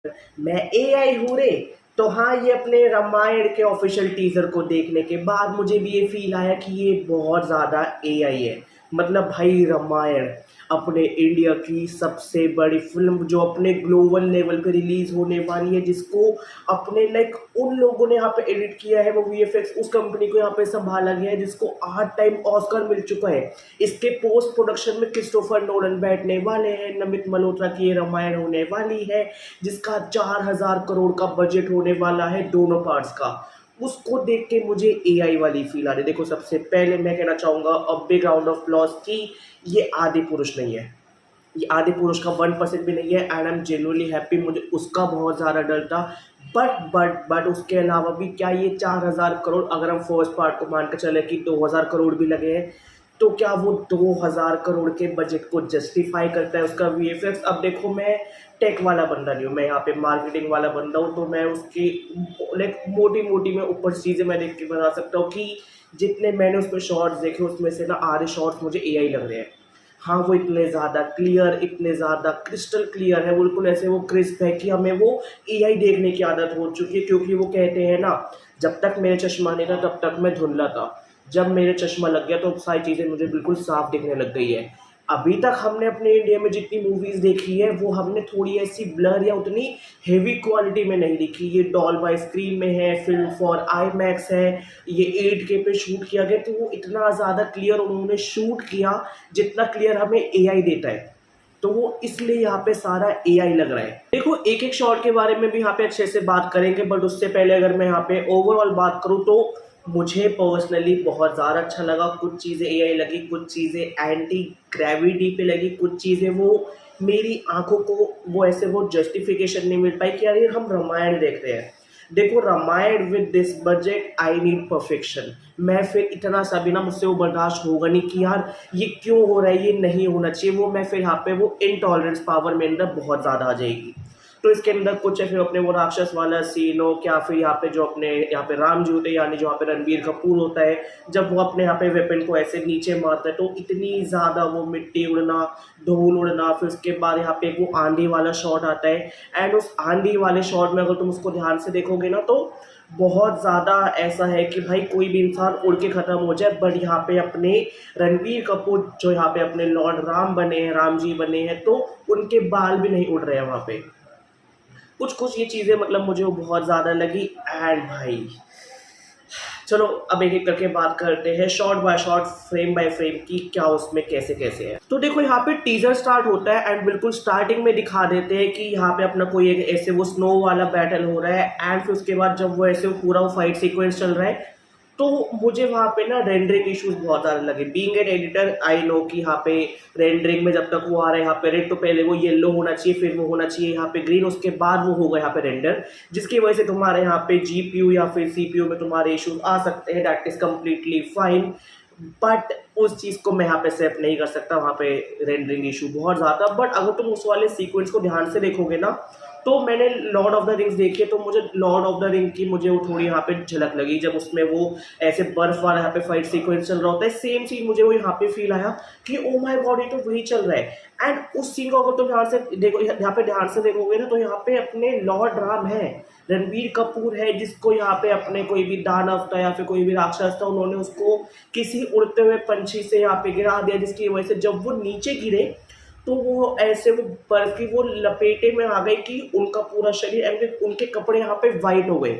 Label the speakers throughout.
Speaker 1: मैं एआई हूँ रे। तो हाँ, ये अपने रामायण के ऑफिशियल टीजर को देखने के बाद मुझे भी ये फील आया कि ये बहुत ज़्यादा एआई है। मतलब भाई, रामायण अपने इंडिया की सबसे बड़ी फिल्म जो अपने ग्लोबल लेवल पे रिलीज होने वाली है, जिसको अपने लाइक उन लोगों ने यहाँ पे एडिट किया है, वो वीएफएक्स उस कंपनी को यहाँ पे संभाला गया है जिसको 8 टाइम ऑस्कर मिल चुका है। इसके पोस्ट प्रोडक्शन में क्रिस्टोफर नोलन बैठने वाले हैं, नमित मल्होत्रा की ये रामायण होने वाली है जिसका 4,000 करोड़ का बजट होने वाला है दोनों पार्ट्स का। उसको देख के मुझे एआई वाली फील आ रही है। देखो, सबसे पहले मैं कहना चाहूंगा a big round of applause कि ये आदि पुरुष नहीं है। ये आदि पुरुष का 1% भी नहीं है and I am genuinely happy. मुझे उसका बहुत ज़्यादा डर था, बट उसके अलावा भी क्या ये 4,000 करोड़, अगर हम फर्स्ट पार्ट को मान के चले कि 2,000 करोड़ भी लगे हैं, तो क्या वो 2,000 करोड़ के बजट को जस्टिफाई करता है उसका वीएफएक्स? अब देखो, मैं टेक वाला बंदा नहीं हूँ, मैं यहाँ पे मार्केटिंग वाला बंदा हूँ, तो मैं उसकी लाइक मोटी मोटी में ऊपर चीज़ें मैं देख के बता सकता हूँ कि जितने मैंने उसमें शॉर्ट्स देखे उसमें से ना आधे शॉर्ट्स मुझे एआई लग रहे हैं। हाँ, वो इतने ज़्यादा क्लियर, इतने ज़्यादा क्रिस्टल क्लियर है, बिल्कुल ऐसे वो क्रिस्प है कि हमें वो एआई देखने की आदत हो चुकी है। क्योंकि वो कहते हैं ना, जब तक मेरे चश्मा नहीं था तब तक मैं धुंधला था, जब मेरे चश्मा लग गया तो सारी चीज़ें मुझे बिल्कुल साफ दिखने लग गई है। अभी तक हमने अपने इंडिया में जितनी मूवीज़ देखी है वो हमने थोड़ी ऐसी ब्लर या उतनी हेवी क्वालिटी में नहीं देखी। ये डॉल बाय स्क्रीन में है, फिल्म फॉर आई मैक्स है, ये 8K पे शूट किया गया, तो वो इतना ज़्यादा क्लियर उन्होंने शूट किया जितना क्लियर हमें एआई देता है। तो वो इसलिए यहाँ पे सारा एआई लग रहा है। देखो, एक एक शॉट के बारे में भी यहाँ पे अच्छे से बात करेंगे, बट उससे पहले अगर मैं यहाँ पे ओवरऑल बात करूँ तो मुझे पर्सनली बहुत ज़्यादा अच्छा लगा। कुछ चीज़ें एआई लगी, कुछ चीज़ें एंटी ग्रेविटी पे लगी, कुछ चीज़ें वो मेरी आंखों को वो ऐसे वो जस्टिफिकेशन नहीं मिल पाई कि यार ये हम रामायण देख रहे हैं। देखो, Ramayana with this budget I need perfection. मैं फिर इतना सा भी ना, मुझसे वो बर्दाश्त होगा नहीं कि यार ये क्यों हो रहा है, ये नहीं होना चाहिए। वो मैं फिर यहाँ पे वो इनटॉलरेंस पावर मेरे अंदर बहुत ज़्यादा आ जाएगी। तो इसके अंदर कुछ है फिर अपने वो राक्षस वाला सीन हो, क्या फिर यहाँ पे जो अपने यहाँ पे राम जी होते हैं, यानी जो यहाँ पे रणबीर कपूर होता है, जब वो अपने यहाँ पे वेपन को ऐसे नीचे मारता है तो इतनी ज़्यादा वो मिट्टी उड़ना, धूल उड़ना, फिर उसके बाद यहाँ पे वो आंधी वाला शॉट आता है। एंड उस आंधी वाले शॉट में अगर तुम उसको ध्यान से देखोगे ना तो बहुत ज़्यादा ऐसा है कि भाई कोई भी इंसान उड़ के ख़त्म हो जाए, बट यहाँ पे अपने रणबीर कपूर जो यहाँ पे अपने लॉर्ड राम बने हैं, राम जी बने हैं, तो उनके बाल भी नहीं उड़ रहे हैं वहाँ पे। कुछ कुछ ये चीज़ें मतलब मुझे वो बहुत ज़्यादा लगी। एंड भाई, चलो अब एक एक करके बात करते हैं short by short, frame by frame की क्या उसमें कैसे कैसे है। तो देखो, यहाँ पे टीजर स्टार्ट होता है एंड बिल्कुल स्टार्टिंग में दिखा देते हैं कि यहाँ पे अपना कोई एक ऐसे वो स्नो वाला बैटल हो रहा है। एंड फिर उसके बाद जब वो ऐसे पूरा वो फाइट सीक्वेंस चल रहा है, तो मुझे वहाँ पे ना रेंडरिंग इश्यूज बहुत ज़्यादा लगे। Being an editor I know कि यहाँ पे रेंडरिंग में जब तक वो आ रहा है, यहाँ पे रेड तो पहले वो येलो होना चाहिए, फिर वो होना चाहिए यहाँ पे ग्रीन, उसके बाद वो होगा यहाँ पे रेंडर, जिसकी वजह से तुम्हारे यहाँ पे जीपीयू या फिर सीपीयू में तुम्हारे इश्यूज आ सकते हैं। That is completely fine, but उस चीज़ को मैं यहाँ पे सेफ नहीं कर सकता, वहाँ पे रेंडरिंग इशू बहुत ज़्यादा। बट अगर तुम उस वाले सीक्वेंस को ध्यान से देखोगे ना, तो मैंने लॉर्ड ऑफ द रिंग्स देखी है, तो मुझे लॉर्ड ऑफ द रिंग की मुझे वो थोड़ी यहाँ पे झलक लगी, जब उसमें वो ऐसे बर्फ वाला यहाँ पे फाइट सीक्वेंस चल रहा होता है, सेम चीज मुझे वो यहाँ पे फील आया कि ओ माय गॉड, ये तो वही चल रहा है। एंड उस सीन को अगर तुम ध्यान से देखो, यहाँ पे ध्यान से देखोगे ना, तो यहाँ पे अपने लॉर्ड राम है, रणबीर कपूर है, जिसको यहाँ पे अपने कोई भी दानव था या फिर कोई भी राक्षस था, उन्होंने उसको किसी उड़ते हुए पंछी से यहाँ पे गिरा दिया, जिसकी वजह से जब वो नीचे गिरे तो वो ऐसे वो बर्फ की वो लपेटे में आ गए कि उनका पूरा शरीर एंड उनके कपड़े यहाँ पे वाइट हो गए।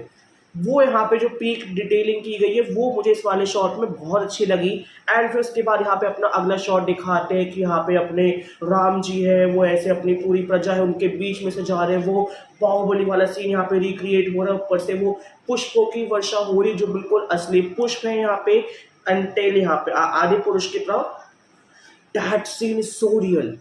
Speaker 1: वो यहाँ पे जो पीक डिटेलिंग की गई है वो मुझे इस वाले शॉट में बहुत अच्छी लगी। एंड फिर उसके बाद यहाँ पे अपना अगला शॉट दिखाते हैं कि यहाँ पे अपने राम जी है, वो ऐसे अपनी पूरी प्रजा है उनके बीच में से जा रहे हैं, वो बाहुबली वाला सीन यहाँ पे रिक्रिएट हो रहा है। ऊपर से वो पुष्पों की वर्षा हो रही जो बिल्कुल असली पुष्प है यहाँ पे, अंटेल यहाँ पे आदि पुरुष की तरह। That scene is so real,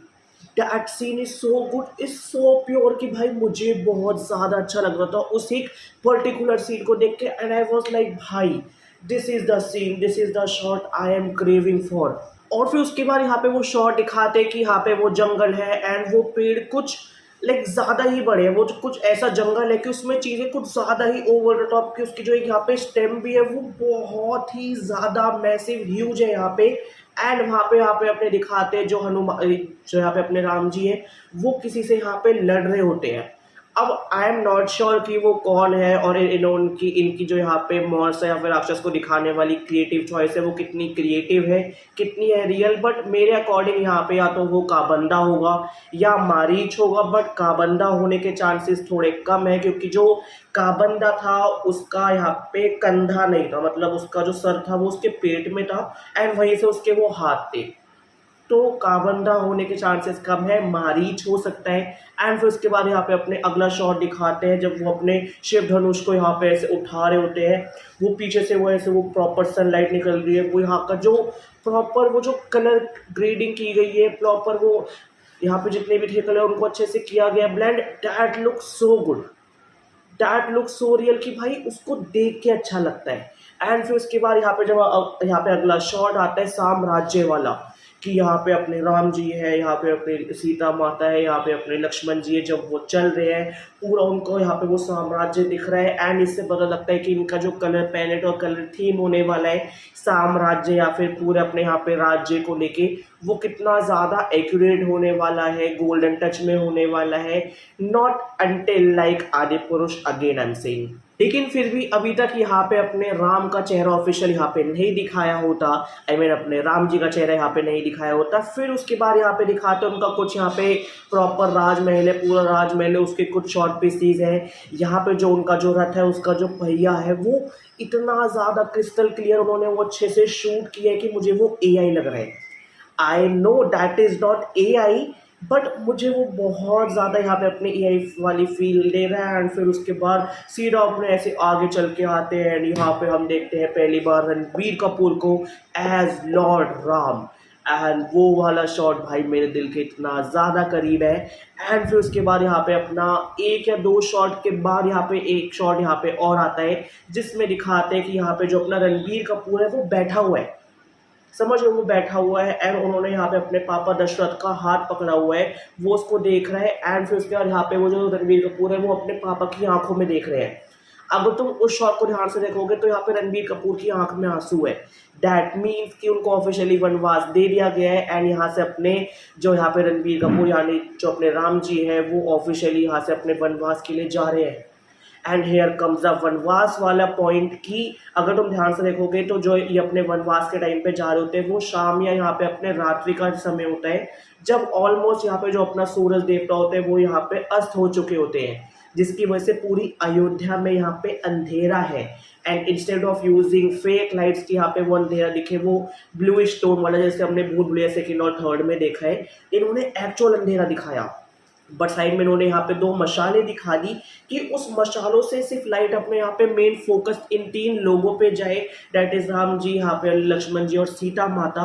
Speaker 1: that scene is so good, is so pure कि भाई मुझे बहुत ज़्यादा अच्छा लग रहा था उस एक पर्टिकुलर सीन को देख के। एंड आई वॉज लाइक भाई, this is the scene, this is the shot I am craving for. और फिर उसके बाद यहाँ पे वो शॉट दिखाते कि यहाँ पे वो जंगल है एंड वो पेड़ कुछ लाइक ज़्यादा ही बड़े हैं, वो जो कुछ ऐसा जंगल है कि उसमें चीज़ें कुछ ज़्यादा ही ओवर द टॉप की, उसकी जो एक यहाँ पे स्टेम भी है वो बहुत ही ज़्यादा मैसिव ह्यूज है यहाँ पे। एंड वहाँ पे अपने दिखाते हैं जो हनुमान, जो यहाँ पे अपने राम जी हैं, वो किसी से यहाँ पे लड़ रहे होते हैं। अब आई एम नॉट श्योर कि वो कौन है और इनकी इनकी जो यहाँ पे मॉन्स्टर या फिर राक्षस को दिखाने वाली क्रिएटिव चॉइस है वो कितनी क्रिएटिव है, कितनी है रियल। बट मेरे अकॉर्डिंग यहाँ पे या तो वो काबंदा होगा या मारीच होगा, बट काबंदा होने के चांसेस थोड़े कम है क्योंकि जो काबंदा था उसका यहाँ पे कंधा नहीं था, मतलब उसका जो सर था वो उसके पेट में था एंड वहीं से उसके वो हाथ थे। तो काबंदा होने के चांसेस कम है, मारीच हो सकता है। एंड फिर उसके बाद यहाँ पे अपने अगला शॉट दिखाते हैं जब वो अपने शिव धनुष को यहाँ पे ऐसे उठा रहे होते हैं, वो पीछे से वो ऐसे वो प्रॉपर सनलाइट निकल रही है, वो यहाँ का जो प्रॉपर वो जो कलर ग्रेडिंग की गई है, प्रॉपर वो यहाँ पे जितने भी थे कलर उनको अच्छे से किया गया blend, that look so good, that look so real कि भाई उसको देख के अच्छा लगता है। एंड फिर उसके बाद यहाँ पे जब यहाँ पे अगला शॉट आता है साम्राज्य वाला, कि यहाँ पे अपने राम जी है, यहाँ पे अपने सीता माता है, यहाँ पे अपने लक्ष्मण जी है, जब वो चल रहे हैं पूरा उनको यहाँ पे वो साम्राज्य दिख रहा है। एंड इससे पता लगता है कि इनका जो कलर पैलेट और कलर थीम होने वाला है साम्राज्य या फिर पूरे अपने यहाँ पे राज्य को लेके, वो कितना ज़्यादा एक्यूरेट होने वाला है, गोल्डन टच में होने वाला है। नॉट अंटिल लाइक आदि पुरुष अगेन आई एम सेइंग। लेकिन फिर भी अभी तक यहाँ पे अपने राम का चेहरा ऑफिशियल यहाँ पे नहीं दिखाया होता, आई मीन अपने राम जी का चेहरा यहाँ पे नहीं दिखाया होता। फिर उसके बाद यहाँ पे दिखाते उनका कुछ यहाँ पे प्रॉपर राजमहल है, पूरा राजमहल है, उसके कुछ शॉर्ट पीसीज है। यहाँ पे जो उनका जो रथ है उसका जो पहिया है वो इतना ज़्यादा क्रिस्टल क्लियर उन्होंने वो अच्छे से शूट किया है कि मुझे वो AI लग रहा है। I know that is not AI, but मुझे वो बहुत ज़्यादा यहाँ पे अपने AI वाली फील दे रहा है। एंड फिर उसके बाद सीधा अपने ऐसे आगे चल के आते हैं एंड यहाँ पे हम देखते हैं पहली बार रणबीर कपूर को एज लॉर्ड राम। एंड वो वाला शॉट भाई मेरे दिल के इतना ज़्यादा करीब है। एंड फिर उसके बाद यहाँ पे अपना एक या दो शॉट के बाद यहाँ पे एक शॉट यहाँ पे और आता है जिसमें दिखाते हैं कि यहाँ पे जो अपना रणबीर कपूर है वो बैठा हुआ है, समझ लो वो बैठा हुआ है एंड उन्होंने यहाँ पे अपने पापा दशरथ का हाथ पकड़ा हुआ है, वो उसको देख रहा है। एंड फिर उसके बाद यहाँ पे वो जो रणबीर कपूर है वो अपने पापा की आंखों में देख रहे हैं। अगर तुम उस शॉट को ध्यान से देखोगे तो यहाँ पे रणबीर कपूर की आंख में आंसू है, दैट मीन्स कि उनको ऑफिशियली वनवास दे दिया गया है। एंड यहाँ से अपने जो यहाँ पे रणबीर कपूर यानी जो अपने राम जी है वो ऑफिशियली यहाँ से अपने वनवास के लिए जा रहे हैं। एंड हेयर कम्स अ वनवास वाला पॉइंट की अगर तुम ध्यान से देखोगे तो जो ये अपने वनवास के टाइम पे जा रहे होते हैं वो शाम या यहाँ पे अपने रात्रि का समय होता है, जब ऑलमोस्ट यहाँ पे जो अपना सूरज देवता होते हैं वो यहाँ पे अस्त हो चुके होते हैं, जिसकी वजह से पूरी अयोध्या में यहाँ पे अंधेरा है। And instead of using fake lights की यहाँ पे वो अंधेरा दिखे, वो ब्लू स्टोन वाला जैसे हमने भूल भुलैया सेकंड और थर्ड में देखा है, इन्होंने एक्चुअल अंधेरा दिखाया। बट साइड में इन्होंने यहाँ पे दो मशालें दिखा दी कि उस मशालों से सिर्फ लाइट अपने यहाँ पे मेन फोकस इन तीन लोगों पे जाए, दैट इज राम जी, यहाँ पे लक्ष्मण जी और सीता माता।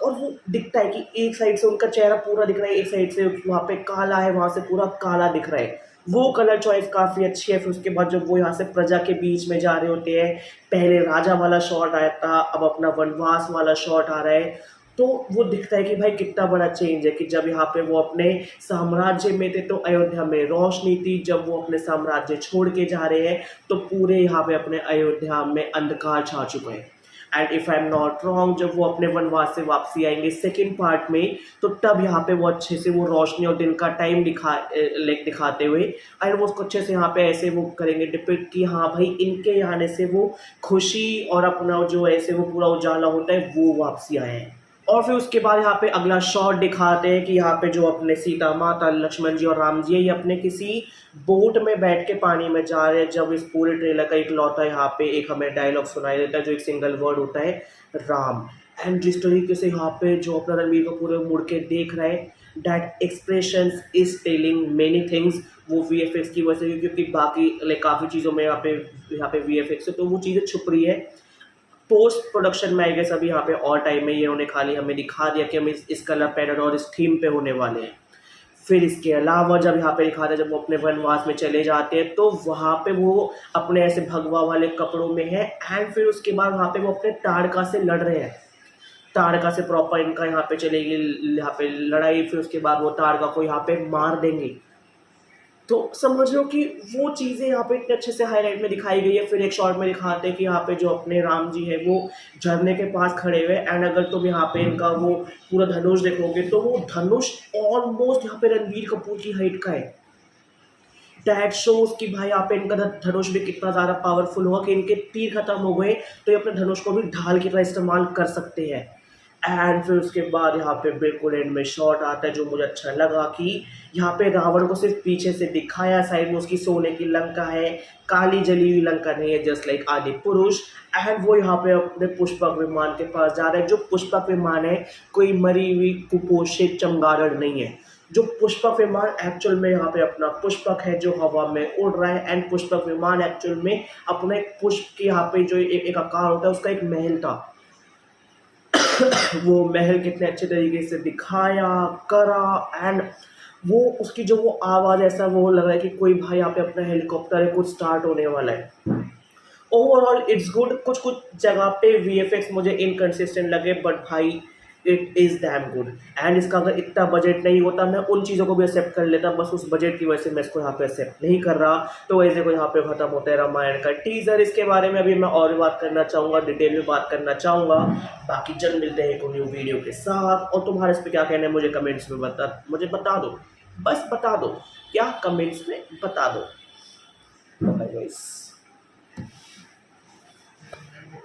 Speaker 1: और वो दिखता है कि एक साइड से उनका चेहरा पूरा दिख रहा है, एक साइड से वहाँ पे काला है, वहाँ से पूरा काला दिख रहा है। वो कलर चॉइस काफ़ी अच्छी है। फिर उसके बाद जब वो यहाँ से प्रजा के बीच में जा रहे होते हैं, पहले राजा वाला शॉट आया था, अब अपना वनवास वाला शॉट आ रहा है, तो वो दिखता है कि भाई कितना बड़ा चेंज है कि जब यहाँ पे वो अपने साम्राज्य में थे तो अयोध्या में रोशनी थी, जब वो अपने साम्राज्य छोड़ के जा रहे हैं तो पूरे यहाँ पे अपने अयोध्या में अंधकार छा चुका है। And if I am not wrong, जब वो अपने वनवास से वापसी आएंगे सेकेंड पार्ट में, तो तब यहाँ पे वो अच्छे से वो रोशनी और दिन का टाइम दिखाते हुए एंड वो उसको अच्छे से यहाँ पे ऐसे वो करेंगे डिपिक्ट कि हाँ भाई इनके आने से वो खुशी और अपना जो ऐसे वो पूरा उजाला होता है वो वापसी आए हैं। और फिर उसके बाद यहाँ पे अगला शॉट दिखाते हैं कि यहाँ पे जो अपने सीता माता, लक्ष्मण जी और राम जी है, ये अपने किसी बोट में बैठ के पानी में जा रहे हैं। जब इस पूरे ट्रेलर का इकलौता यहाँ पे एक हमें डायलॉग सुनाई देता है जो एक सिंगल वर्ड होता है, राम। एंड जिस तरीके से यहाँ पे जो अपना रणबीर कपूर मुड़ के देख रहा है, that expression is telling many things. वो VFX की वजह से, क्योंकि बाकी काफ़ी चीज़ों में यहाँ पे VFX है तो वो चीज़ें छुप रही है। पोस्ट प्रोडक्शन में आई गेस अभी यहाँ पे और टाइम में ये उन्होंने खाली हमें दिखा दिया कि हम इस कलर पैटर्न और इस थीम पे होने वाले हैं। फिर इसके अलावा जब यहाँ पे दिखाते हैं जब वो अपने वनवास में चले जाते हैं तो वहाँ पे वो अपने ऐसे भगवा वाले कपड़ों में है। एंड फिर उसके बाद वहाँ पे वो अपने ताड़का से लड़ रहे हैं, ताड़का से प्रॉपर इनका यहाँ पे चलेगी यहाँ पे लड़ाई। फिर उसके बाद वो ताड़का को यहाँ पे मार देंगे। तो समझ लो कि वो चीज़ें यहाँ पे इतने अच्छे से हाईलाइट में दिखाई गई है। फिर एक शॉट में दिखाते हैं कि यहाँ पे जो अपने राम जी है वो झरने के पास खड़े हुए। एंड अगर तुम यहाँ पे इनका वो पूरा धनुष देखोगे तो वो धनुष ऑलमोस्ट यहाँ पे रणबीर कपूर की हाइट का है। दैट शोज कि भाई यहाँ पे इनका धनुष भी कितना ज़्यादा पावरफुल हुआ कि इनके तीर खत्म हो गए तो ये अपने धनुष को भी ढाल की तरह इस्तेमाल कर सकते हैं। एंड फिर उसके बाद यहाँ पे बिल्कुल एंड में शॉट आता है जो मुझे अच्छा लगा कि यहाँ पे रावण को सिर्फ पीछे से दिखाया, साइड में उसकी सोने की लंका है, काली जली हुई लंका नहीं है, जस्ट लाइक आदि पुरुष। एंड वो यहाँ पे अपने पुष्पक विमान के पास जा रहे हैं। जो पुष्पक विमान है कोई मरी हुई कुपोषित चमगादड़ नहीं है। जो पुष्पक विमान एक्चुअल में यहाँ पे अपना पुष्पक है जो हवा में उड़ रहा है। एंड पुष्पक विमान एक्चुअल में अपने पुष्प के यहाँ पे जो एक आकार होता है उसका एक महल था। वो महल कितने अच्छे तरीके से दिखाया करा। एंड वो उसकी जो वो आवाज़ ऐसा वो लग रहा है कि कोई भाई यहाँ पे अपना हेलीकॉप्टर है कुछ स्टार्ट होने वाला है। Overall it's good. कुछ कुछ जगह पे वीएफएक्स मुझे इनकंसिस्टेंट लगे बट भाई it is damn good. And इसका अगर इतना बजट नहीं होता मैं उन चीज़ों को भी एक्सेप्ट कर लेता, बस उस बजट की वजह से मैं इसको यहाँ पे एक्सेप्ट नहीं कर रहा। तो वैसे को यहाँ पे खत्म होता है रामायण का टीजर। इसके बारे में अभी मैं और भी बात करना चाहूँगा, डिटेल में बात करना चाहूँगा। बाकी जल्द मिलते हैं एक न्यू वीडियो के साथ। और तुम्हारे इस पर क्या कहना है मुझे कमेंट्स में मुझे बता दो, बस बता दो, क्या कमेंट्स में बता दो। Bye guys.